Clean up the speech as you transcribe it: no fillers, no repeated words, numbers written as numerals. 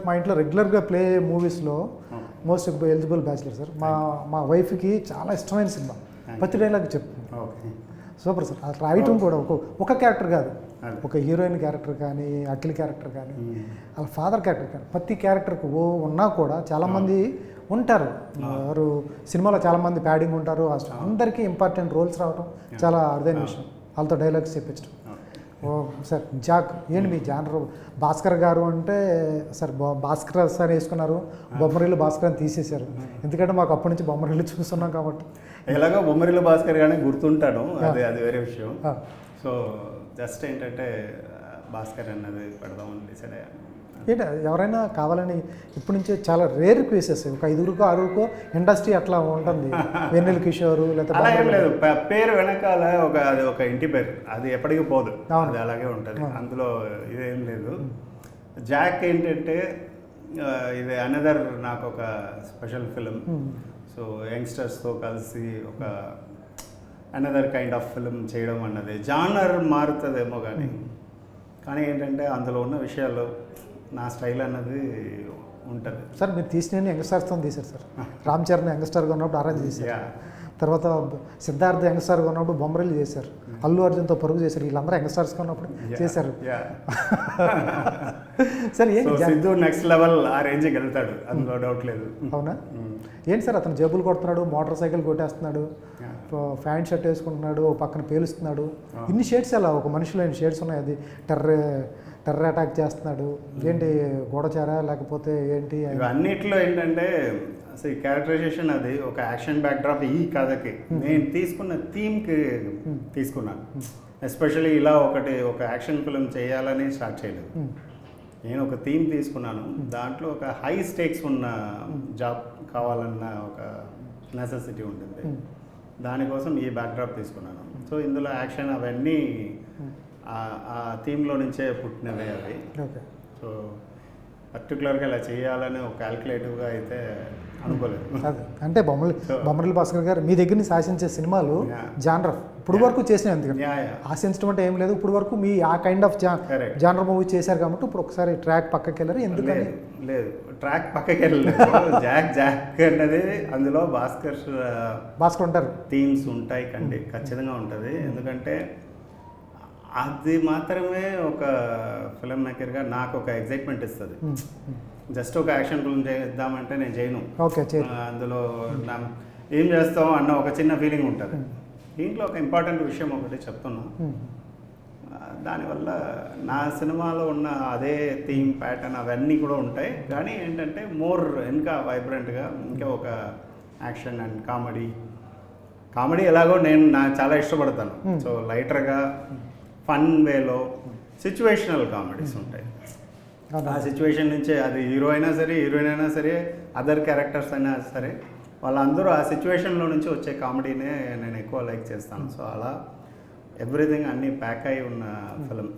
In fact మా ఇంట్లో రెగ్యులర్గా ప్లే మూవీస్లో మోస్ట్ ఎలిజిబుల్ బ్యాచులర్ సార్. మా వైఫ్కి చాలా ఇష్టమైన సినిమా. ప్రతి డైలాగ్ చెప్తుంది. Super sir. అసలు రాయటం కూడా ఒక క్యారెక్టర్ కాదు, ఒక హీరోయిన్ క్యారెక్టర్ కానీ, అఖిల్ క్యారెక్టర్ కానీ, వాళ్ళ ఫాదర్ క్యారెక్టర్ కానీ, ప్రతి క్యారెక్టర్కి ఉన్నా కూడా చాలామంది ఉంటారు. వారు సినిమాలో చాలామంది ప్యాడింగ్ ఉంటారు. అందరికీ ఇంపార్టెంట్ రోల్స్ రావడం చాలా అరుదైన విషయం. వాళ్ళతో డైలాగ్స్ చెప్పించడం. ఓ సార్ జాక్ ఏంటి మీ జానర్? భాస్కర్ గారు అంటే సార్ భాస్కర్ సార్ వేసుకున్నారు, బొమ్మరిల్లు భాస్కర్ అని తీసేశారు. ఎందుకంటే మాకు అప్పటి నుంచి బొమ్మరిల్లు చూస్తున్నాం కాబట్టి. ఎలాగో బొమ్మరిల్లు భాస్కర్ గానే గుర్తుంటాను, అది వేరే విషయం. సో జస్ట్ ఏంటంటే భాస్కర్ అన్నది పెడదామని డిసైడ్ అయ్యాను. ఏంటి ఎవరైనా కావాలని ఇప్పటి నుంచే చాలా రేర్ కేసెస్, ఒక 5కో 6కో ఇండస్ట్రీ అట్లా ఉంటుంది. వెన్నెల కిషోర్ లేదా అలా ఏం లేదు, పేరు వెనకాల అది ఒక ఇంటి పేరు, అది ఎప్పటికీ పోదు, అది అలాగే ఉంటుంది. అందులో ఇదేం లేదు. జాక్ ఏంటంటే ఇది అనదర్ నాకు ఒక స్పెషల్ ఫిలిం. సో యంగ్స్టర్స్తో కలిసి ఒక అనదర్ కైండ్ ఆఫ్ ఫిలిం చేయడం అన్నది జానర్ మారుతుందేమో కానీ ఏంటంటే అందులో ఉన్న విషయాలు నా స్టైల్ అన్నది ఉంటుంది సార్. మీరు తీసిన యంగ్స్టర్స్తో తీశారు సార్. రామ్ చరణ్ యంగ్స్టర్గా ఉన్నప్పుడు అరేంజ్ చేశారు. తర్వాత సిద్ధార్థ్ యంగ్స్టర్గా ఉన్నప్పుడు బొమ్మరిల్లు చేశారు. అల్లు అర్జున్తో పరుగు చేశారు. వీళ్ళందరూ యంగ్స్టర్స్గా ఉన్నప్పుడు చేశారు సార్. సిద్ధు నెక్స్ట్ లెవెల్ ఆ రేంజ్కి వెళ్తాడు, అందులో డౌట్ లేదు. అవునా? ఏంటి సార్ అతను జేబులు కొడుతున్నాడు, మోటార్ సైకిల్ కొట్టేస్తున్నాడు, ప్యాంట్ షర్ట్ వేసుకుంటున్నాడు, పక్కన పేలుస్తున్నాడు. ఇన్ని షేడ్స్ ఎలా ఒక మనిషిలో ఎన్ని షేడ్స్ ఉన్నాయి? అది టెర్రర్ అటాక్ చేస్తున్నాడు ఏంటి? గూఢచారా లేకపోతే ఏంటి? అన్నిట్లో ఏంటంటే అసలు ఈ క్యారెక్టరైజేషన్ అది ఒక యాక్షన్ బ్యాక్డ్రాప్ ఈ కథకి నేను తీసుకున్న థీమ్కి తీసుకున్నాను. ఎస్పెషల్లీ ఇలా ఒక యాక్షన్ ఫిల్మ్ చేయాలని స్టార్ట్ చేయలేదు. నేను ఒక థీమ్ తీసుకున్నాను, దాంట్లో ఒక హై స్టేక్స్ ఉన్న జాబ్ కావాలన్న ఒక నెసెసిటీ ఉంటుంది. దానికోసం ఈ బ్యాక్డ్రాప్ తీసుకున్నాను. సో ఇందులో యాక్షన్ అవన్నీ ఆ థీమ్లో నుంచే పుట్టినవే అవి. సో పర్టికులర్గా ఇలా చేయాలని ఒక క్యాల్కులేటివ్గా అయితే అనుకోలేదు. అంటే బొమ్మరిల్లు భాస్కర్ గారు మీ దగ్గర నుంచి ఆశించే సినిమాలు జానర్ ఇప్పుడు వరకు చేసినాయి. అందుకని ఆశించడం అంటే ఏం లేదు. ఇప్పుడు వరకు మీ ఆ కైండ్ ఆఫ్ జానర్ మూవీ చేశారు కాబట్టి ఇప్పుడు ఒకసారి ట్రాక్ పక్కకి వెళ్ళారు. ఎందుకని లేదు, ట్రాక్ పక్కకి వెళ్ళలేదు. జాక్ అన్నది అందులో భాస్కర్ ఉంటారు, థీమ్స్ ఉంటాయి కండి, ఖచ్చితంగా ఉంటుంది. ఎందుకంటే అది మాత్రమే ఒక ఫిల్మ్ మేకర్గా నాకు ఒక ఎగ్జైట్మెంట్ ఇస్తుంది. జస్ట్ ఒక యాక్షన్ ఫిల్మ్ చేద్దామంటే నేను చేయను. అందులో ఏం చేస్తాం అన్న ఒక చిన్న ఫీలింగ్ ఉంటుంది. దీంట్లో ఒక ఇంపార్టెంట్ విషయం ఒకటి చెప్తున్నా. దానివల్ల నా సినిమాలో ఉన్న అదే థీమ్ ప్యాటర్న్ అవన్నీ కూడా ఉంటాయి. కానీ ఏంటంటే మోర్ ఇంకా వైబ్రెంట్గా ఇంకా ఒక యాక్షన్ అండ్ కామెడీ ఎలాగో నేను చాలా ఇష్టపడతాను. సో లైటర్గా ఫన్ వేలో సిచ్యువేషనల్ కామెడీస్ ఉంటాయి. ఆ సిచ్యువేషన్ నుంచే అది హీరోయిన్ అయినా సరే అదర్ క్యారెక్టర్స్ అయినా సరే వాళ్ళందరూ ఆ సిచ్యువేషన్లో నుంచి వచ్చే కామెడీనే నేను ఎక్కువ లైక్ చేస్తాను. సో అలా ఎవ్రీథింగ్ అన్నీ ప్యాక్ అయి ఉన్న ఫిలిం.